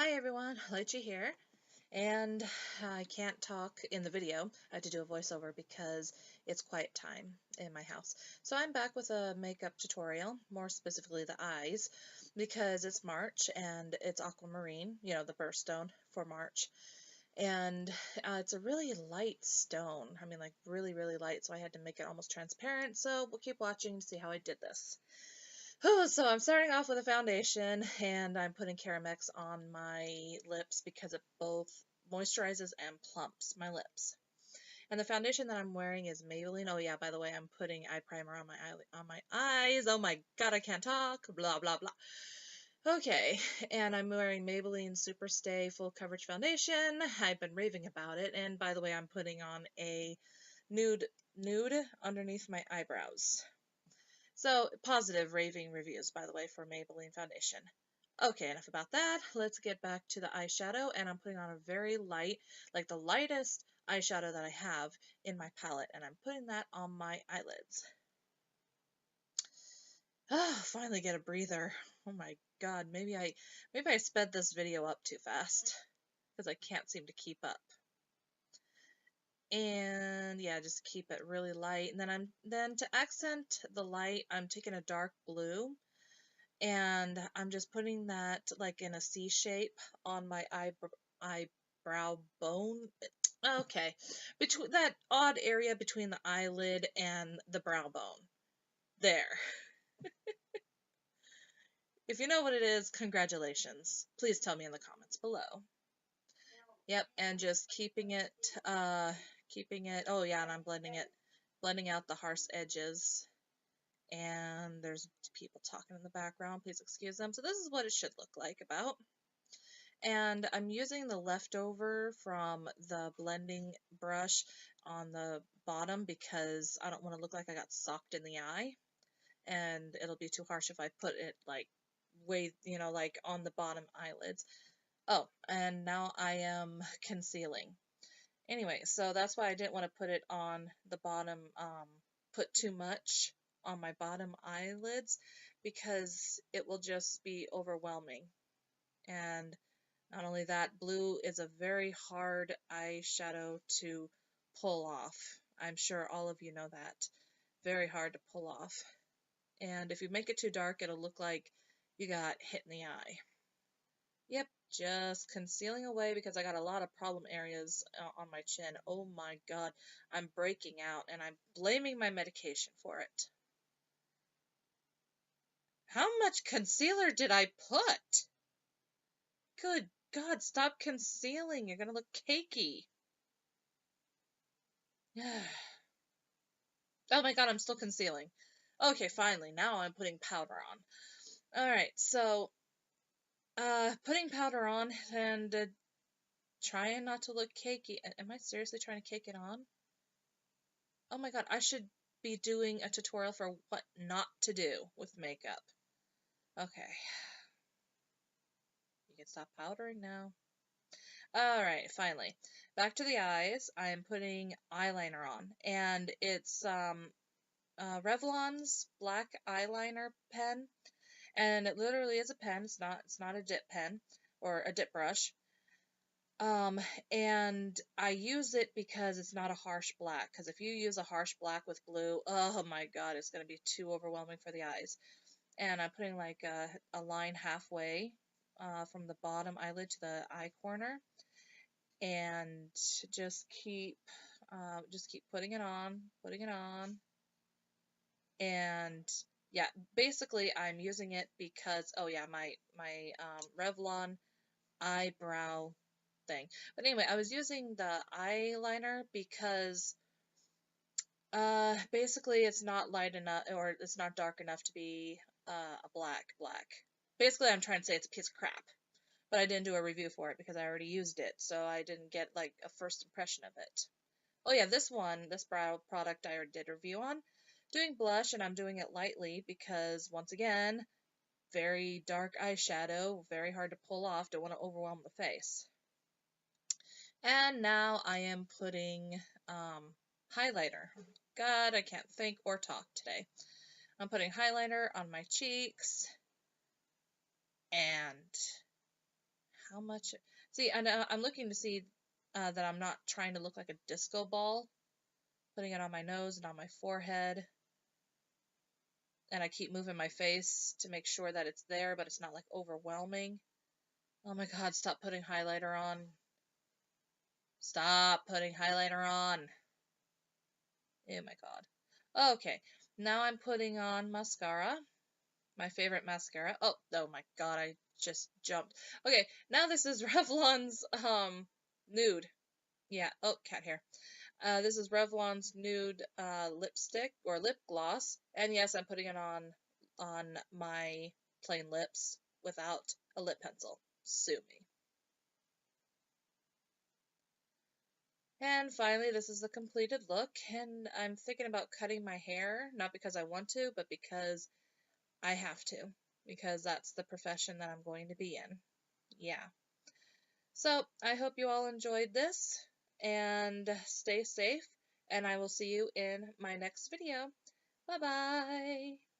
Hi everyone, Lychee here, and I can't talk in the video. I had to do a voiceover because it's quiet time in my house. So I'm back with a makeup tutorial, more specifically the eyes, because it's March and it's Aquamarine, you know, the birthstone for March. And it's a really light stone. I mean, like really, really light, so I had to make it almost transparent. So we'll keep watching to see how I did this. So I'm starting off with a foundation, and I'm putting Caramex on my lips because it both moisturizes and plumps my lips. And the foundation that I'm wearing is Maybelline. Oh yeah, by the way, I'm putting eye primer on my eyes. Oh my god, I can't talk. Blah blah blah. Okay, and I'm wearing Maybelline Superstay Full Coverage Foundation. I've been raving about it, and by the way, I'm putting on a nude underneath my eyebrows. So, positive raving reviews, by the way, for Maybelline Foundation. Okay, enough about that. Let's get back to the eyeshadow, and I'm putting on a very light, like the lightest eyeshadow that I have in my palette, and I'm putting that on my eyelids. Ah, finally get a breather. Oh my god, maybe I sped this video up too fast, because I can't seem to keep up. And yeah, just keep it really light. And then to accent the light, I'm taking a dark blue, and I'm just putting that like in a C shape on my eyebrow bone. Okay, between that odd area between the eyelid and the brow bone. There. If you know what it is, congratulations. Please tell me in the comments below. Yep, and just keeping it, oh yeah, and I'm blending out the harsh edges. And there's people talking in the background, please excuse them. So this is what it should look like about. And I'm using the leftover from the blending brush on the bottom because I don't want to look like I got socked in the eye, and it'll be too harsh if I put it like way, you know, like on the bottom eyelids. Oh, and now I am concealing. Anyway, so that's why I didn't want to put it on the bottom, put too much on my bottom eyelids because it will just be overwhelming. And not only that, blue is a very hard eyeshadow to pull off. I'm sure all of you know that. Very hard to pull off. And if you make it too dark, it'll look like you got hit in the eye. Yep, just concealing away because I got a lot of problem areas on my chin. Oh my god, I'm breaking out, and I'm blaming my medication for it. How much concealer did I put? Good God, stop concealing. You're gonna look cakey. Oh my god, I'm still concealing. Okay, finally, now I'm putting powder on. Alright, so, putting powder on and trying not to look cakey. Am I seriously trying to cake it on? Oh my god, I should be doing a tutorial for what not to do with makeup. Okay. You can stop powdering now. Alright, finally. Back to the eyes. I'm putting eyeliner on, and it's, Revlon's black eyeliner pen, and it literally is a pen. It's not a dip pen or a dip brush. And I use it because it's not a harsh black. Because if you use a harsh black with blue, oh my god, it's gonna be too overwhelming for the eyes. And I'm putting like a line halfway from the bottom eyelid to the eye corner, and just keep putting it on, and yeah, basically I'm using it because, oh yeah, my Revlon eyebrow thing. But anyway, I was using the eyeliner because basically it's not light enough, or it's not dark enough to be a black. Basically, I'm trying to say it's a piece of crap. But I didn't do a review for it because I already used it, so I didn't get like a first impression of it. Oh yeah, this brow product I already did a review on. Doing blush, and I'm doing it lightly because, once again, very dark eyeshadow, very hard to pull off, don't want to overwhelm the face. And now I am putting highlighter. God, I can't think or talk today. I'm putting highlighter on my cheeks, and how much. See, and I'm looking to see that I'm not trying to look like a disco ball, putting it on my nose and on my forehead. And I keep moving my face to make sure that it's there, but it's not like overwhelming. Oh my God, stop putting highlighter on. Stop putting highlighter on. Oh my God. Okay, now I'm putting on mascara. My favorite mascara. Oh my God, I just jumped. Okay, now this is Revlon's nude. Yeah, oh, cat hair. This is Revlon's nude lipstick or lip gloss. And yes, I'm putting it on my plain lips without a lip pencil. Sue me. And finally, this is the completed look, and I'm thinking about cutting my hair, not because I want to, but because I have to, because that's the profession that I'm going to be in. Yeah. So, I hope you all enjoyed this, and stay safe, and I will see you in my next video. Bye-bye!